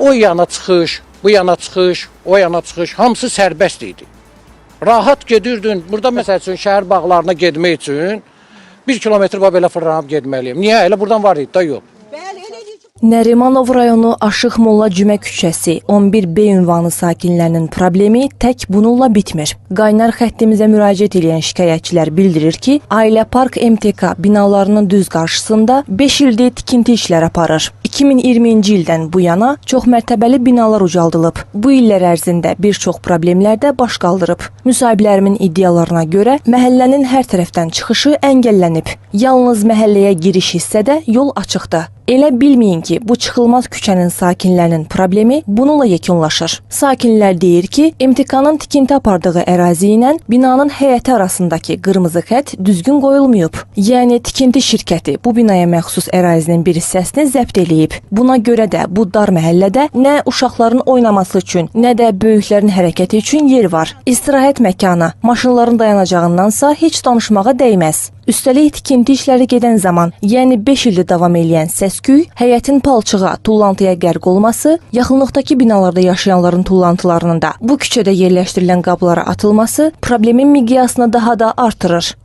o yana çıxış, bu yana çıxış, o yana çıxış, hamısı sərbəst idi. Rahat gedirdin. Burada məsəl üçün şəhər bağlarına getmək üçün 1 kilometr belə fırlanıb getməliyim. Niyə? Elə buradan var idi da yox. Nərimanov rayonu Aşıq Molla Cümə küçəsi 11B ünvanı sakinlərinin problemi tək bununla bitmir. Qaynar xəttimizə müraciət edən şikayətçilər bildirir ki, Ailə Park MTK binalarının düz qarşısında 5 ildir tikinti işləri aparır. 2020-ci ildən bu yana çoxmərtəbəli binalar ucaldılıb. Bu illər ərzində bir çox problemlər də baş qaldırıb. Müsahiblərimin iddialarına görə məhəllənin hər tərəfdən çıxışı əngəllənib. Yalnız məhəlləyə giriş hissədə yol açıqdır. Elə bilməyin ki, bu çıxılmaz küçənin sakinlərinin problemi bununla yekunlaşır. Sakinlər deyir ki, MTK-nın tikinti apardığı ərazi ilə binanın həyəti arasındakı qırmızı xətt düzgün qoyulmayıb. Yəni tikinti şirkəti bu binaya məxsus ərazinin bir hissəsini zəbt eləyib. Buna görə də bu dar məhəllədə nə uşaqların oynaması üçün, nə də böyüklərin hərəkəti üçün yer var. İstirahət məkanı, maşınların dayanacağındansa heç danışmağa dəyməz. Üstəlik tikinti işləri gedən zaman, yəni 5 ildir davam edən səs-küy, həyətin palçığa, tullantıya qərq olması, yaxınlıqdakı binalarda yaşayanların tullantılarının da bu küçədə yerləşdirilən qablara atılması problemin miqyasını daha da artırır.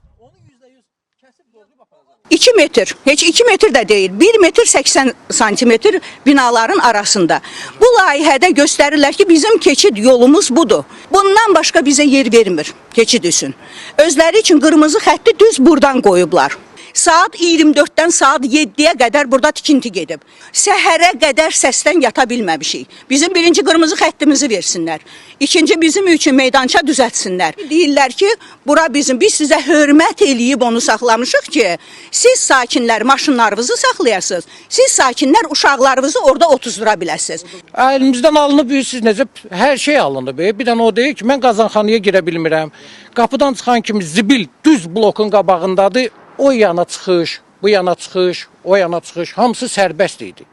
2 metr, heç 2 metr də deyil, 1 metr 80 santimetr binaların arasında. Bu layihədə göstərirlər ki, bizim keçid yolumuz budur. Bundan başqa bizə yer vermir keçid üçün. Özləri üçün qırmızı xətti düz buradan qoyublar. Saat 24-dən saat 7-yə qədər burada tikinti gedib. Səhərə qədər səsdən yata bilməmişik. Bizim birinci qırmızı xəttimizi versinlər. İkinci bizim üçün meydança düzəltsinlər. Deyirlər ki, bura bizim, biz sizə hörmət eləyib onu saxlamışıq ki, siz sakinlər maşınlarınızı saxlayasınız. Siz sakinlər uşaqlarınızı orada otuzdura biləsiniz. Əlimizdən alınıb, siz necə hər şey alınıb. Bir dənə o deyir ki, mən qazanxanaya girə bilmirəm. Qapıdan çıxan kimi zibil düz blokun qabağındadır. O yana çıxış, bu yana çıxış, o yana çıxış, hamısı sərbəst idi.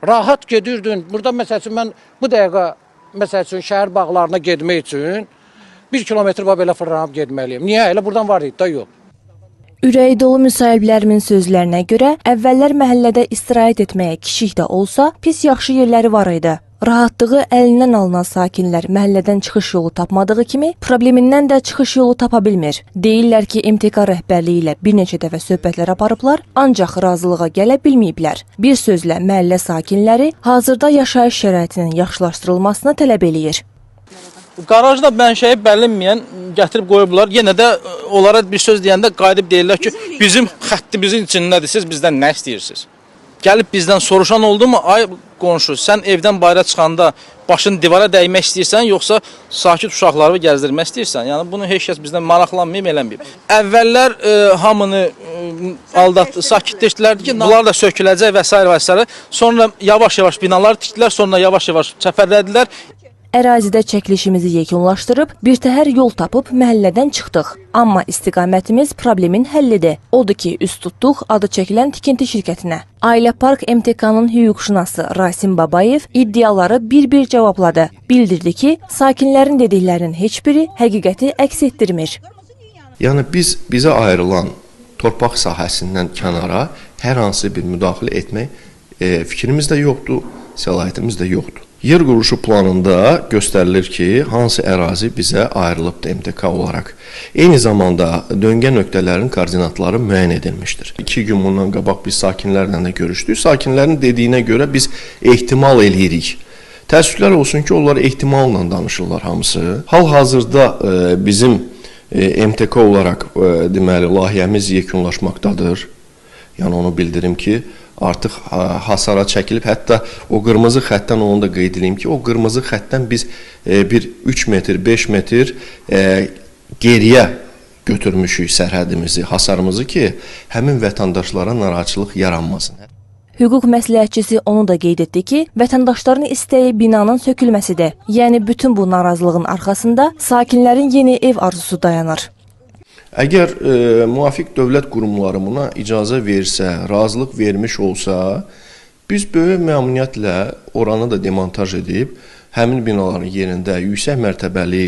Rahat gedirdin. Burada məsəl üçün mən bu dəqiqə məsəl üçün şəhər bağlarına getmək üçün 1 kilometr belə fırlanıb getməliyim. Niyə? Elə buradan var idi da yox. Ürəyi dolu müsahiblərimin sözlərinə görə əvvəllər məhəllədə istirahət etməyə kiçik də olsa pis yaxşı yerləri var idi. Rahatlığı əlindən alınan sakinlər məhəllədən çıxış yolu tapmadığı kimi problemindən də çıxış yolu tapa bilmir. Deyirlər ki, MTK rəhbərliyi ilə bir neçə dəfə söhbətlər aparıblar, ancaq razılığa gələ bilməyiblər. Bir sözlə məhəllə sakinləri hazırda yaşayış şəraitinin yaxşılaşdırılmasını tələb eləyir. Qarajda mənşəyi bəllinməyən gətirib qoyublar. Yenə də onlara bir söz deyəndə qayıdıb deyirlər ki, bizim xəttimizin içindədir, siz bizdən nə istəyirsiniz? Gəlib bizdən soruşan oldu mu? Ay qonşu, sən evdən bayra çıxanda başını divara dəymək istəyirsən, yoxsa sakit uşaqlarını gəzdirmək istəyirsən? Yəni bunu heç kəs bizdən maraqlanmayıb, eləməyib. Əvvəllər hamını aldatdı, sakitləşdilərdi ki, bunlar da söküləcək və s. Sonra yavaş-yavaş binalar tikdilər, sonra yavaş-yavaş çəpərlədilər. Ərazidə çəkilişimizi yekunlaşdırıb, birtəhər yol tapıb məhəllədən çıxdıq. Amma istiqamətimiz problemin həllidir. Odur ki, üst tutduq adı çəkilən tikinti şirkətinə. Ailə Park MTK-nın hüquqşünası Rasim Babayev iddiaları bir-bir cavabladı. Bildirdi ki, sakinlərin dediklərinin heç biri həqiqəti əks etdirmir. Yəni bizə ayrılan torpaq sahəsindən kənara hər hansı bir müdaxilə etmək fikrimiz də yoxdur, səlahiyyətimiz də yoxdur. Yer quruluşu planında göstərilir ki, hansı ərazi bizə ayrılıbdır MTK olaraq. Eyni zamanda döngə nöqtələrin koordinatları müəyyən edilmişdir. 2 gün bundan qabaq biz sakinlərlə də görüşdük. Sakinlərin dediyinə görə biz ehtimal eləyirik. Təəssüflər olsun ki, onlar ehtimalla danışırlar hamısı. Hal-hazırda bizim MTK olaraq deməli layihəmiz yekunlaşmaqdadır. Yəni onu bildirim ki, artıq hasara çəkilib, hətta o qırmızı xəttdən onu da qeyd edeyim ki, o qırmızı xəttdən biz bir 3 metr, 5 metr geriyə götürmüşük sərhədimizi, hasarımızı ki, həmin vətəndaşlara narahatçılıq yaranmasın. Hüquq məsləhətçisi onu da qeyd etdi ki, vətəndaşların istəyi binanın sökülməsidir. Yəni bütün bu narazılığın arxasında sakinlərin yeni ev arzusu dayanır. Əgər müvafiq dövlət qurumları buna icazə versə, razılıq vermiş olsa, biz böyük məmnuniyyətlə oranı da demontaj edib, həmin binaların yerində yüksək mərtəbəli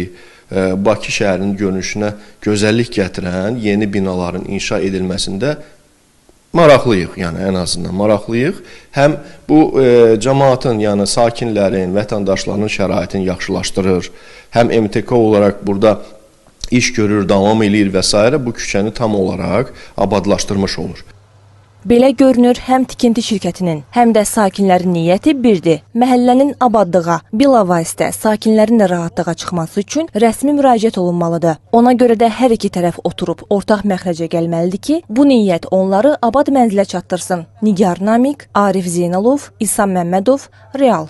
Bakı şəhərinin görünüşünə gözəllik gətirən yeni binaların inşa edilməsində maraqlıyıq, yəni ən azından maraqlıyıq. Həm bu cəmaatın, yəni sakinlərin, vətəndaşların şəraitini yaxşılaşdırır, həm MTK olaraq burada iş görür, davam eləyir və s. bu küçəni tam olaraq abadlaşdırmış olur. Belə görünür, həm tikinti şirkətinin, həm də sakinlərin niyyəti birdir. Məhəllənin abadlığa, bilavasitə sakinlərin də rahatlığa çıxması üçün rəsmi müraciət olunmalıdır. Ona görə də hər iki tərəf oturub ortaq məxrəcə gəlməlidir ki, bu niyyət onları abad mənzilə çatdırsın. Nigar Namik, Arif Zeynalov, İsa Məmmədov, Real.